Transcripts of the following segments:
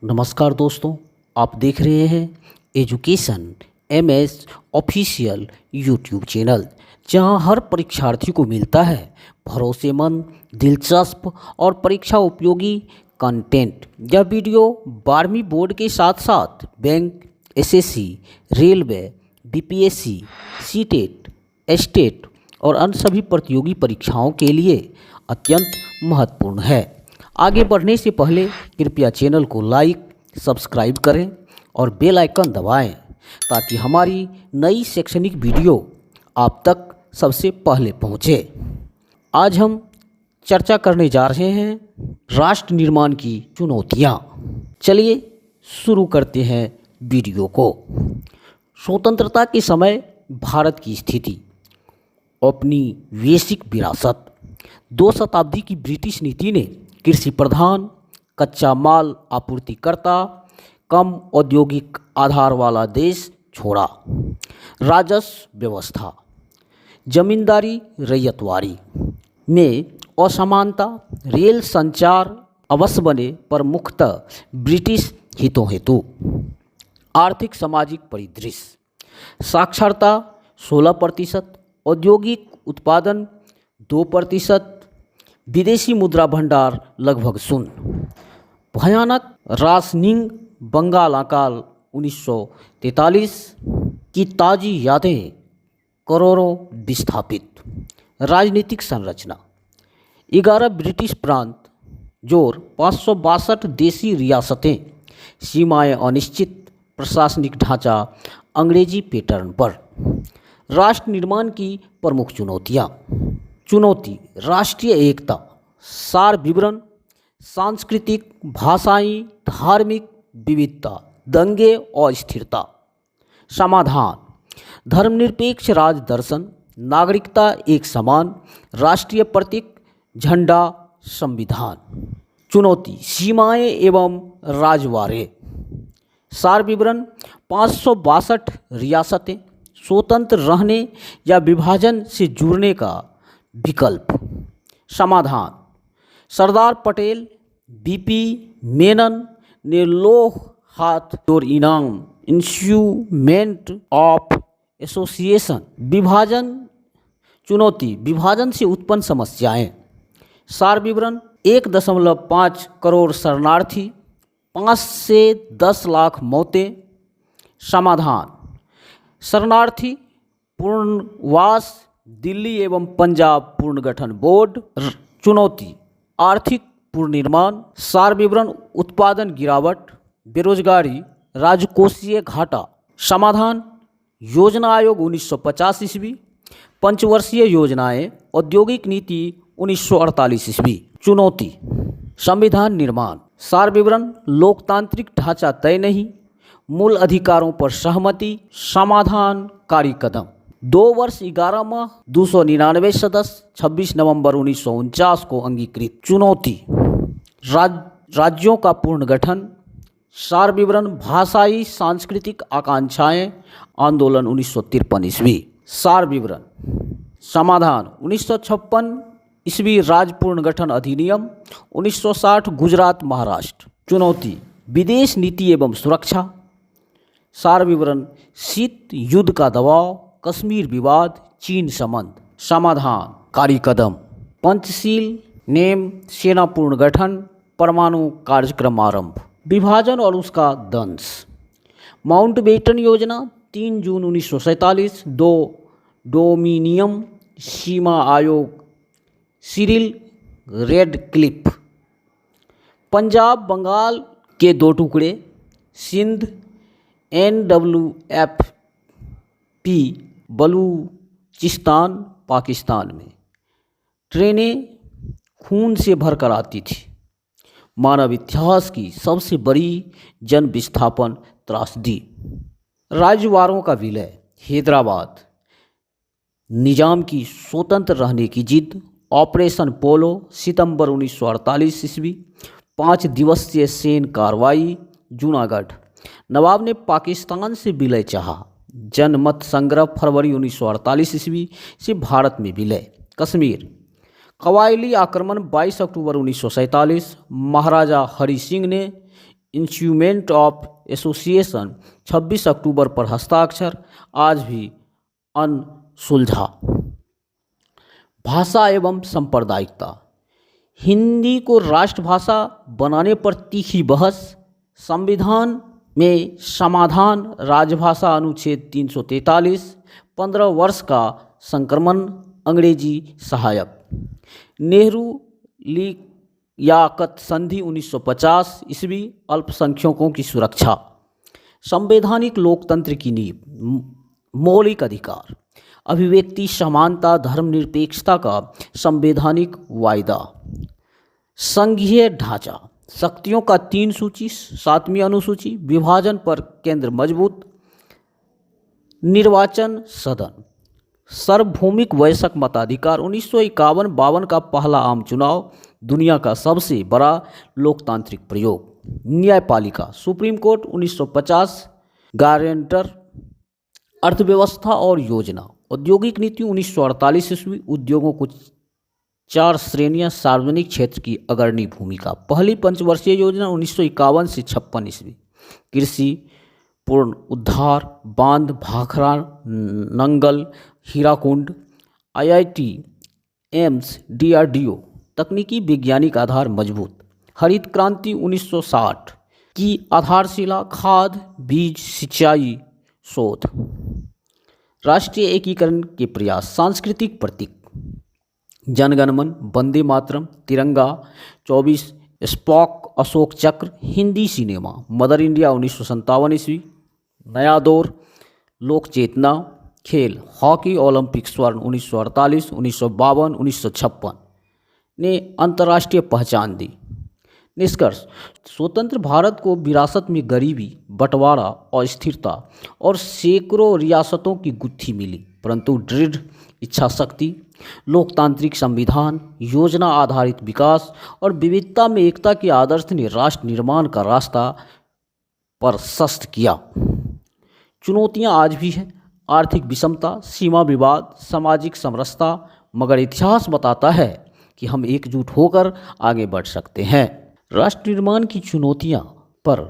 नमस्कार दोस्तों, आप देख रहे हैं education MS official YouTube channel, जहां हर परीक्षार्थी को मिलता है भरोसेमंद, दिलचस्प और परीक्षा उपयोगी कंटेंट। यह वीडियो 12वीं बोर्ड के साथ साथ bank, SSC, railway, BPSC, CTET, estate और अन्य सभी प्रतियोगी परीक्षाओं के लिए अत्यंत महत्वपूर्ण है। आगे बढ़ने से पहले कृपया चैनल को लाइक, सब्सक्राइब करें और बेल आइकन दबाएं ताकि हमारी नई शैक्षणिक वीडियो आप तक सबसे पहले पहुंचे। आज हम चर्चा करने जा रहे हैं राष्ट्र निर्माण की चुनौतियां। चलिए शुरू करते हैं वीडियो को। स्वतंत्रता के समय भारत की स्थिति, अपनी वैश्विक विरासत। 2 शताब्दी की ब्रिटिश नीति ने कृषि प्रधान, कच्चा माल आपूर्तिकर्ता, कम औद्योगिक आधार वाला देश छोड़ा। राजस्व व्यवस्था, जमींदारी रैयतवारी में असमानता, रेल संचार अवश्य बने पर मुख्यतः ब्रिटिश हितों हेतु। आर्थिक सामाजिक परिदृश्य, साक्षरता 16%, औद्योगिक उत्पादन 2%, विदेशी मुद्रा भंडार लगभग शून्य। भयानक राशनिंग बंगाल अकाल 1943 की ताज़ी यादें करोड़ों विस्थापित। राजनीतिक संरचना, 11 ब्रिटिश प्रांत जोर 562 देसी रियासतें, सीमाएं अनिश्चित, प्रशासनिक ढांचा अंग्रेजी पैटर्न पर। राष्ट्र निर्माण की प्रमुख चुनौतियाँ। चुनौती, राष्ट्रीय एकता, सार विवरण, सांस्कृतिक, भाषाई, धार्मिक विविधता, दंगे और स्थिरता। समाधान, धर्मनिरपेक्ष राज दर्शन, नागरिकता एक समान, राष्ट्रीय प्रतीक, झंडा, संविधान। चुनौती, सीमाएं एवं राजवाड़े। सार विवरण, 562 रियासतें, स्वतंत्र रहने या विभाजन से जुड़ने का विकल्प। समाधान, सरदार पटेल, बीपी मेनन ने लौह हाथ और इनाम इंस्ट्रूमेंट ऑफ एसोसिएशन। विभाजन। चुनौती, विभाजन से उत्पन्न समस्याएं। सार विवरण, 1.5 करोड़ शरणार्थी, 5 से 10 लाख मौतें। समाधान, शरणार्थी पुनर्वास, दिल्ली एवं पंजाब पुनर्गठन बोर्ड। चुनौती, आर्थिक पुनर्निर्माण। सार विवरण, उत्पादन गिरावट, बेरोजगारी, राजकोषीय घाटा। समाधान, योजना आयोग 1950 ईस्वी, पंचवर्षीय योजनाएं, औद्योगिक नीति 1948 ईस्वी। चुनौती, संविधान निर्माण। सार विवरण, लोकतांत्रिक ढांचा तय नहीं, मूल अधिकारों पर सहमति। समाधान, कारी कदम। 2 वर्ष 11 माह, 299 सदस्य, 26 नवंबर 1949 को अंगीकृत। चुनौती, राज्यों का पुनर्गठन। सार विवरण, भाषाई सांस्कृतिक आकांक्षाएं, आंदोलन 1953 ईस्वी। सार विवरण। समाधान, 1956 ईस्वी राज्य पुनर्गठन अधिनियम, 1960 गुजरात महाराष्ट्र। चुनौती, विदेश नीति एवं सुरक्षा। सार विवरण, शीत युद्ध का दबाव, कश्मीर विवाद, चीन संबंध। समाधान, कारी कदम। पंचशील नेम, सेना पुनर्गठन, परमाणु कार्यक्रम आरंभ। विभाजन और उसका दंश। माउंटबेटन योजना 3 जून 1947, 2 डोमिनियन सीमा आयोग, सिरिल रेडक्लिफ। पंजाब बंगाल के 2 टुकड़े, सिंध NWFP, बलूचिस्तान पाकिस्तान में। ट्रेनें खून से भरकर आती थी। मानव इतिहास की सबसे बड़ी जन विस्थापन त्रासदी। राज्यवारों का विलय। हैदराबाद, निजाम की स्वतंत्र रहने की जिद। ऑपरेशन पोलो, सितंबर 1948 ईस्वी, 5 दिवसीय सैन्य कार्रवाई। जूनागढ़, नवाब ने पाकिस्तान से विलय चाहा। जनमत संग्रह, फरवरी 1948 ईस्वी से भारत में विलय। कश्मीर, कबायली आक्रमण 22 अक्टूबर 1947, महाराजा हरि सिंह ने इंस्ट्रूमेंट ऑफ एसोसिएशन 26 अक्टूबर पर हस्ताक्षर, आज भी अनसुलझा। भाषा एवं सांप्रदायिकता, हिंदी को राष्ट्रभाषा बनाने पर तीखी बहस, संविधान में समाधान, राजभाषा अनुच्छेद 343, 15 वर्ष का संक्रमण, अंग्रेजी सहायक। नेहरू लियाकत संधि 1950 ईस्वी, अल्पसंख्यकों की सुरक्षा। संवैधानिक लोकतंत्र की नींव, मौलिक अधिकार, अभिव्यक्ति समानता, धर्मनिरपेक्षता का संवैधानिक वायदा। संघीय ढांचा, शक्तियों का 3 सूची, 7वीं अनुसूची, विभाजन पर केंद्र मजबूत। निर्वाचन सदन, सार्वभौमिक वयस्क मताधिकार, 1951-52 का पहला आम चुनाव, दुनिया का सबसे बड़ा लोकतांत्रिक प्रयोग। न्यायपालिका, सुप्रीम कोर्ट 1950, गारंटर। अर्थव्यवस्था और योजना, औद्योगिक नीति 1948 ईस्वी, उद्योगों को 4 श्रेणियां, सार्वजनिक क्षेत्र की अग्रणी भूमिका। पहली पंचवर्षीय योजना 1951 से 56 ईस्वी। कृषि पूर्ण उद्धार, बांध, Bhakra, Nangal, Hirakud. IIT, AIIMS, DRDO, तकनीकी वैज्ञानिक आधार मजबूत। हरित क्रांति 1960 की आधारशिला, खाद, बीज, सिंचाई, शोध। राष्ट्रीय एकीकरण के प्रयास, सांस्कृतिक प्रतीक, जनगणमन, वंदे मातरम, तिरंगा, 24 स्पॉक, अशोक चक्र। हिंदी सिनेमा, मदर इंडिया 1957 ईस्वी, नया दौर, लोक चेतना। खेल, हॉकी ओलंपिक स्वर्ण 1948, 1952, 1956 ने अंतर्राष्ट्रीय पहचान दी। निष्कर्ष, स्वतंत्र भारत को विरासत में गरीबी, बंटवारा, अस्थिरता और सैकड़ों रियासतों की गुत्थी मिली, परंतु दृढ़ इच्छा शक्ति, लोकतांत्रिक संविधान, योजना आधारित विकास और विविधता में एकता के आदर्श ने राष्ट्र निर्माण का रास्ता प्रशस्त किया। चुनौतियां आज भी हैं, आर्थिक विषमता, सीमा विवाद, सामाजिक समरसता, मगर इतिहास बताता है कि हम एकजुट होकर आगे बढ़ सकते हैं। राष्ट्र निर्माण की चुनौतियां पर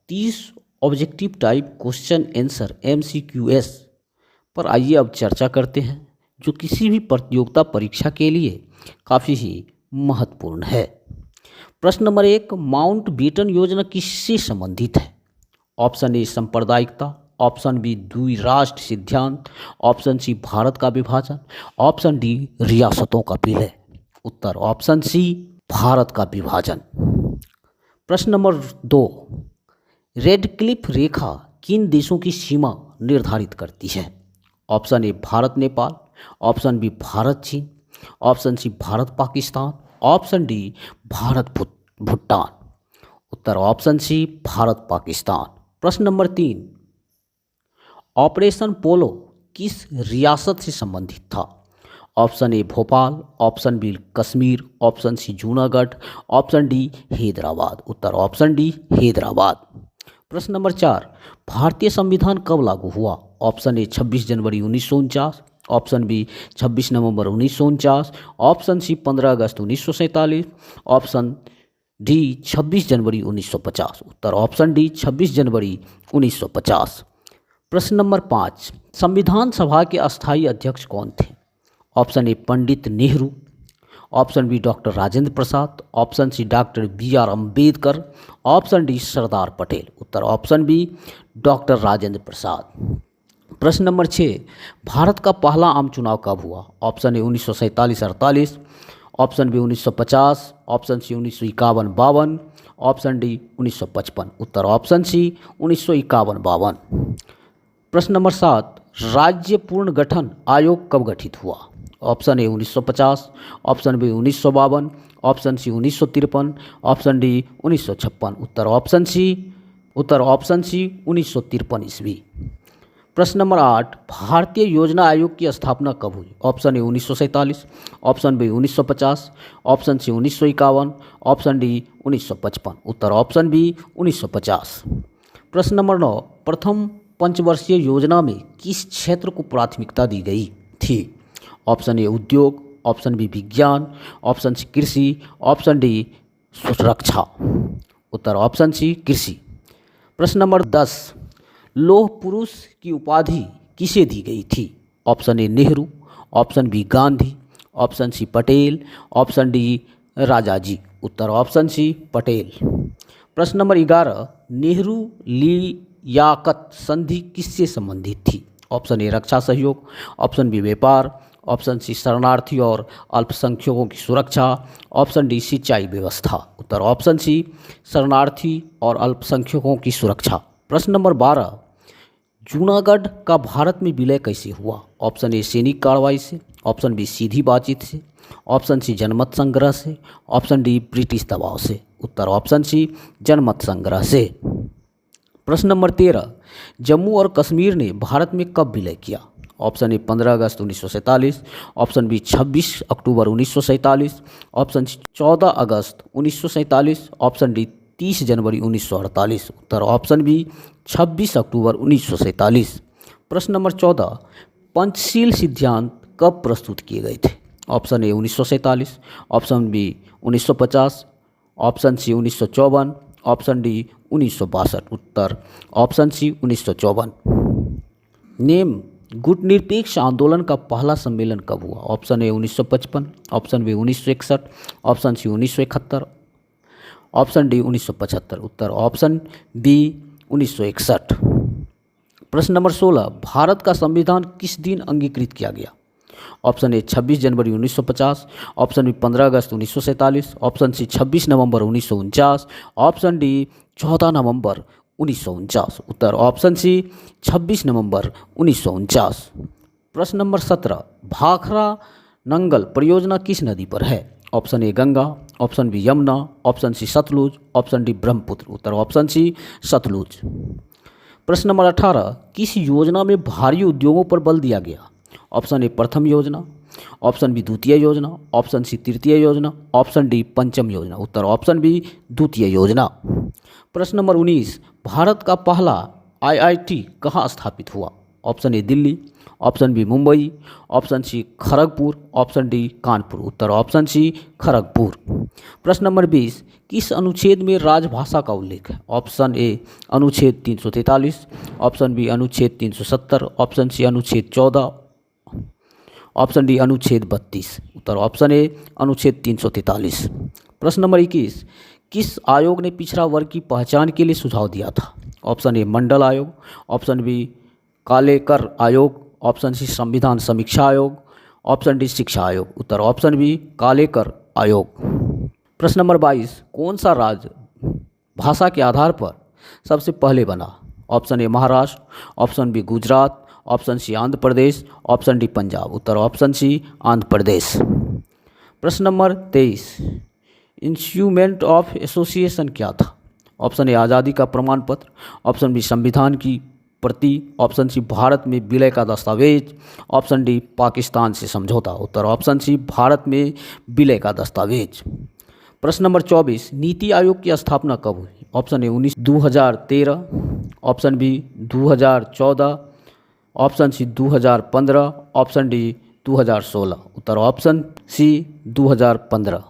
30 objective type question answer MCQs पर आइए अब चर्चा करते हैं, जो किसी भी प्रतियोगिता परीक्षा के लिए काफ़ी ही महत्वपूर्ण है। प्रश्न नंबर 1, माउंट बेटन योजना किससे संबंधित है? ऑप्शन ए सांप्रदायिकता, ऑप्शन बी द्विराष्ट्र सिद्धांत, ऑप्शन सी भारत का विभाजन, ऑप्शन डी रियासतों का विलय। उत्तर ऑप्शन सी भारत का विभाजन। प्रश्न नंबर 2, रेड क्लिफ रेखा किन देशों की सीमा निर्धारित करती है? Option A Bharat Nepal, option B Bharat चीन, option C Bharat Pakistan, option D Bharat Bhutan. उत्तर ऑप्शन सी भारत पाकिस्तान। प्रश्न नंबर 3, ऑपरेशन पोलो किस रियासत से संबंधित था? Option A Bhopal, option B Kashmir, option C Junagadh, option D Hyderabad. उत्तर ऑप्शन डी हैदराबाद। प्रश्न नंबर 4, भारतीय संविधान कब लागू हुआ? ऑप्शन ए 26 जनवरी 1949, ऑप्शन बी 26 नवंबर 1949, ऑप्शन सी 15 अगस्त 1947, ऑप्शन डी 26 जनवरी 1950। उत्तर ऑप्शन डी 26 जनवरी 1950। प्रश्न नंबर 5, संविधान सभा के अस्थायी अध्यक्ष कौन थे? Option A Pandit Nehru, option B doctor Rajendra Prasad, option C doctor BR Ambedkar, option D Sardar Patel. उत्तर option B doctor Rajendra Prasad. प्रश्न नंबर 6, भारत का पहला आम चुनाव कब हुआ? Option A 1947-48, option B 1950, option C 1951-52, option D 1955। उत्तर ऑप्शन सी 1951-52। प्रश्न नंबर 7, राज्य पुनर्गठन आयोग कब गठित हुआ? Option A 1950, option B 1952, option C 1953, option D 1956। उत्तर ऑप्शन सी 1953 ईस्वी। प्रश्न नंबर 8, भारतीय योजना आयोग की स्थापना कब हुई? Option A 1947, option B 1950, option C 1951, option D 1955। उत्तर ऑप्शन बी 1950। प्रश्न नंबर 9, प्रथम पंचवर्षीय योजना में किस क्षेत्र को प्राथमिकता दी गई थी? ऑप्शन ए उद्योग, ऑप्शन बी विज्ञान, ऑप्शन सी कृषि, ऑप्शन डी सुरक्षा। उत्तर ऑप्शन सी कृषि। प्रश्न नंबर 10, लौह पुरुष की उपाधि किसे दी गई थी? Option A Nehru, option B Gandhi, option C Patel, option D Rajaji. उत्तर ऑप्शन सी पटेल। प्रश्न नंबर 11, नेहरू लियाकत संधि किससे संबंधित थी? ऑप्शन ए रक्षा सहयोग, ऑप्शन बी व्यापार, ऑप्शन सी शरणार्थी और अल्पसंख्यकों की सुरक्षा, ऑप्शन डी सिंचाई व्यवस्था। उत्तर ऑप्शन सी शरणार्थी और अल्पसंख्यकों की सुरक्षा। प्रश्न नंबर 12, जूनागढ़ का भारत में विलय कैसे हुआ? ऑप्शन ए सैनिक कार्रवाई से, ऑप्शन बी सीधी बातचीत से, ऑप्शन सी जनमत संग्रह से, ऑप्शन डी ब्रिटिश दबाव से। उत्तर ऑप्शन सी जनमत संग्रह से। प्रश्न नंबर 13, जम्मू और कश्मीर ने भारत में कब विलय किया? ऑप्शन ए 15 अगस्त 1947, ऑप्शन बी 26 अक्टूबर 1947, ऑप्शन सी 14 अगस्त 1947, ऑप्शन डी 30 जनवरी 1948। उत्तर ऑप्शन बी 26 अक्टूबर 1947। प्रश्न नंबर 14, पंचशील सिद्धांत कब प्रस्तुत किए गए थे? Option A 1947, option B 1950, option C 1954, option D 1962। उत्तर ऑप्शन सी 1954। नेम गुटनिरपेक्ष आंदोलन का पहला सम्मेलन कब हुआ? Option A 1955, option B 1961, option C 1971, option D 1975। उत्तर ऑप्शन बी 1961। प्रश्न नंबर 16, भारत का संविधान किस दिन अंगीकृत किया गया? ऑप्शन ए 26 जनवरी 1950, ऑप्शन बी 15 अगस्त 1947, ऑप्शन सी 26 नवंबर 1949, ऑप्शन डी 14 नवंबर 1949। उत्तर ऑप्शन सी 26 नवंबर 1949। प्रश्न नंबर 17, भाखड़ा नंगल परियोजना किस नदी पर है? Option A Ganga, option B Yamuna, option C Sutlej, option D Brahmaputra. उत्तर ऑप्शन सी सतलुज। प्रश्न नंबर 18, किस योजना में भारी उद्योगों पर बल दिया गया? ऑप्शन ए प्रथम योजना, ऑप्शन बी द्वितीय योजना, ऑप्शन सी तृतीय योजना, ऑप्शन डी पंचम योजना। उत्तर ऑप्शन बी द्वितीय योजना। प्रश्न नंबर 19, भारत का पहला आईआईटी कहाँ स्थापित हुआ? Option A Delhi, option B Mumbai, option C Kharagpur, option D Kanpur. उत्तर ऑप्शन सी खड़गपुर। प्रश्न नंबर 20, किस अनुच्छेद में राजभाषा का उल्लेख है? ऑप्शन ए अनुच्छेद 343, ऑप्शन बी अनुच्छेद 370, ऑप्शन सी अनुच्छेद 14, ऑप्शन डी अनुच्छेद 32। उत्तर ऑप्शन ए अनुच्छेद 343। प्रश्न नंबर 21, किस आयोग ने पिछड़ा वर्ग की पहचान के लिए सुझाव दिया था? ऑप्शन ए मंडल आयोग, ऑप्शन बी कालेकर आयोग, ऑप्शन सी संविधान समीक्षा आयोग, ऑप्शन डी शिक्षा आयोग। उत्तर ऑप्शन बी कालेकर आयोग। प्रश्न नंबर 22, कौन सा राज्य भाषा के आधार पर सबसे पहले बना? Option A Maharashtra, option B Gujarat, option C Andhra Pradesh, option D Punjab. उत्तर ऑप्शन सी आंध्र प्रदेश। प्रश्न नंबर 23, इंस्ट्रूमेंट ऑफ एसोसिएशन क्या था? ऑप्शन ए आज़ादी का प्रमाण पत्र, ऑप्शन बी संविधान की प्रति, ऑप्शन सी भारत में विलय का दस्तावेज, ऑप्शन डी पाकिस्तान से समझौता। उत्तर ऑप्शन सी भारत में विलय का दस्तावेज। प्रश्न नंबर 24, नीति आयोग की स्थापना कब हुई? Option A 2013, option B 2014, option C 2015, option D 2016। उत्तर option C 2015।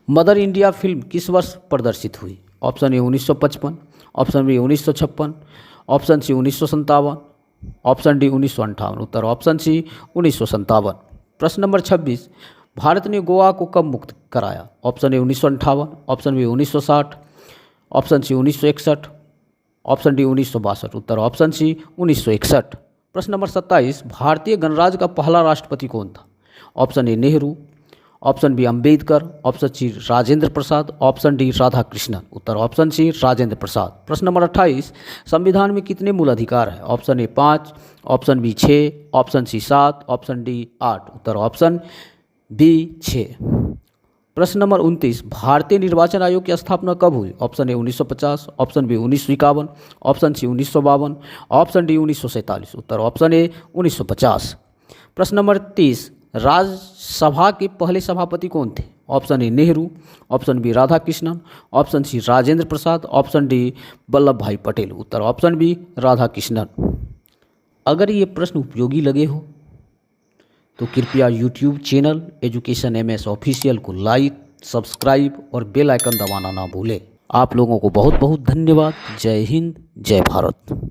Mother India film किस वर्ष प्रदर्शित हुई? Option A 1955, option B 1956, option C 1957, option D 1958। उत्तर ऑप्शन सी 1957। प्रश्न नंबर 26, भारत ने गोवा को कब मुक्त कराया? Option A 1958, option B 1960, option C 1961, option D 1962। उत्तर ऑप्शन सी 1961। प्रश्न नंबर 27, भारतीय गणराज्य का पहला राष्ट्रपति कौन था? Option A Nehru, option B Ambedkar, option C Rajendra Prasad, option D Radhakrishnan. उत्तर ऑप्शन सी राजेंद्र प्रसाद। प्रश्न नंबर 28, संविधान में कितने मूल अधिकार हैं? Option A 5, option B 6, option C 7, option D 8। उत्तर ऑप्शन बी 6। प्रश्न नंबर 29, भारतीय निर्वाचन आयोग की स्थापना कब हुई? Option A 1950, option B 1951, option C 1952, option D 1947। उत्तर ऑप्शन ए 1950। प्रश्न नंबर 30, राज्यसभा के पहले सभापति कौन थे? Option A Nehru, option B Radhakrishnan, option C Rajendra Prasad, option D Vallabhbhai Patel. उत्तर ऑप्शन बी राधाकृष्णन। अगर ये प्रश्न उपयोगी लगे हो तो कृपया YouTube channel education MS official को लाइक, सब्सक्राइब और बेल आइकन दबाना ना भूलें। आप लोगों को बहुत बहुत धन्यवाद। जय हिंद, जय भारत।